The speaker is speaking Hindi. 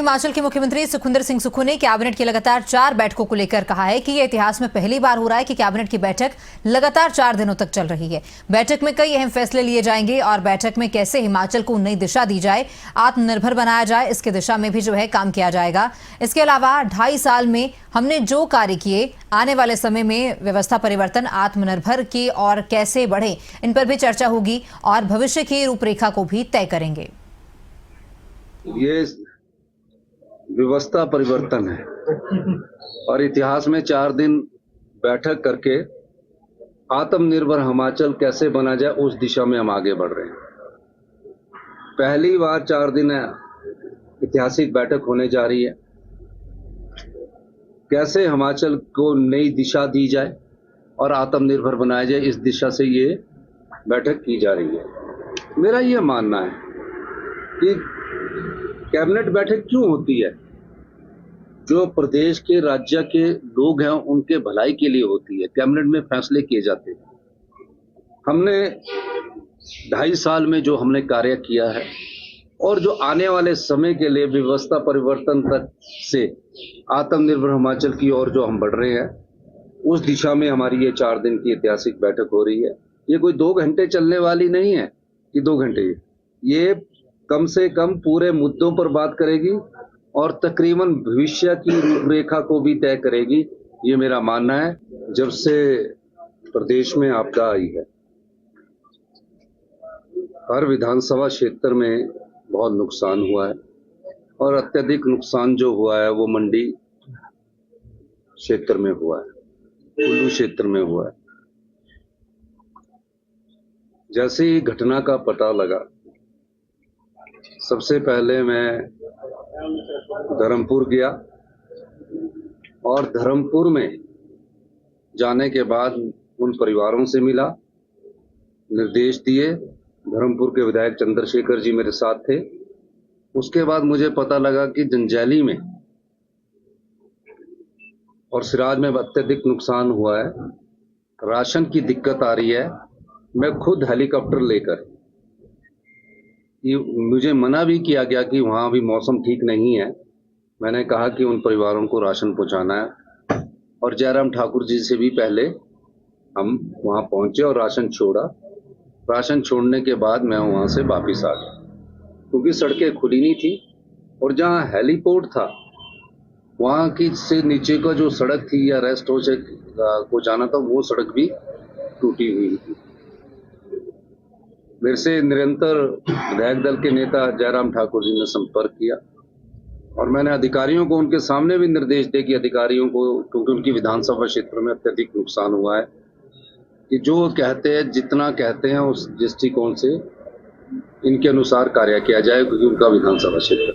हिमाचल के मुख्यमंत्री सुखविंदर सिंह सुक्खू ने कैबिनेट की लगातार 4 बैठकों को लेकर कहा है कि यह इतिहास में पहली बार हो रहा है कि कैबिनेट की बैठक लगातार 4 दिनों तक चल रही है। बैठक में कई अहम फैसले लिए जाएंगे और बैठक में कैसे हिमाचल को नई दिशा दी जाए, आत्मनिर्भर बनाया जाए, इसकी दिशा में भी काम किया जाएगा। इसके अलावा 2.5 साल में हमने जो कार्य किए, आने वाले समय में व्यवस्था परिवर्तन, आत्मनिर्भर की और कैसे बढ़े, इन पर भी चर्चा होगी और भविष्य की रूपरेखा को भी तय करेंगे। ये व्यवस्था परिवर्तन है और इतिहास में 4 दिन बैठक करके आत्मनिर्भर हिमाचल कैसे बना जाए उस दिशा में हम आगे बढ़ रहे हैं। पहली बार 4 दिन ऐतिहासिक बैठक होने जा रही है। कैसे हिमाचल को नई दिशा दी जाए और आत्मनिर्भर बनाया जाए, इस दिशा से ये बैठक की जा रही है। मेरा ये मानना है कि कैबिनेट बैठक क्यों होती है? जो प्रदेश के, राज्य के लोग हैं उनके भलाई के लिए होती है। कैबिनेट में फैसले किए जाते हैं। हमने 2.5 साल में जो हमने कार्य किया है और जो आने वाले समय के लिए व्यवस्था परिवर्तन तक से आत्मनिर्भर हिमाचल की ओर जो हम बढ़ रहे हैं, उस दिशा में हमारी ये 4 दिन की ऐतिहासिक बैठक हो रही है। ये कोई 2 घंटे चलने वाली नहीं है कि 2 घंटे, ये कम से कम पूरे मुद्दों पर बात करेगी और तकरीबन भविष्य की रूपरेखा को भी तय करेगी। ये मेरा मानना है। जब से प्रदेश में आपदा आई है, हर विधानसभा क्षेत्र में बहुत नुकसान हुआ है और अत्यधिक नुकसान जो हुआ है वो मंडी क्षेत्र में हुआ है, कुल्लू क्षेत्र में हुआ है। जैसे ही घटना का पता लगा, सबसे पहले मैं धर्मपुर गया और धर्मपुर में जाने के बाद उन परिवारों से मिला, निर्देश दिए। धर्मपुर के विधायक चंद्रशेखर जी मेरे साथ थे। उसके बाद मुझे पता लगा कि जंजैली में और सिराज में अत्यधिक नुकसान हुआ है, राशन की दिक्कत आ रही है। मैं खुद हेलीकॉप्टर लेकर, मुझे मना भी किया गया कि वहाँ भी मौसम ठीक नहीं है, मैंने कहा कि उन परिवारों को राशन पहुँचाना है और जयराम ठाकुर जी से भी पहले हम वहाँ पहुँचे और राशन छोड़ा। राशन छोड़ने के बाद मैं वहाँ से वापस आ गया क्योंकि सड़कें खुली नहीं थी और जहाँ हेलीपोर्ट था वहाँ की से नीचे का जो सड़क थी या रेस्ट हाउस को जाना था, वो सड़क भी टूटी हुई थी। मेरे से निरंतर विधायक दल के नेता जयराम ठाकुर जी ने संपर्क किया और मैंने अधिकारियों को उनके सामने भी निर्देश दिए कि अधिकारियों को, क्योंकि उनकी विधानसभा क्षेत्र में अत्यधिक नुकसान हुआ है, कि जो कहते हैं, जितना कहते हैं उस दृष्टिकोण से इनके अनुसार कार्य किया जाए, क्योंकि उनका विधानसभा क्षेत्र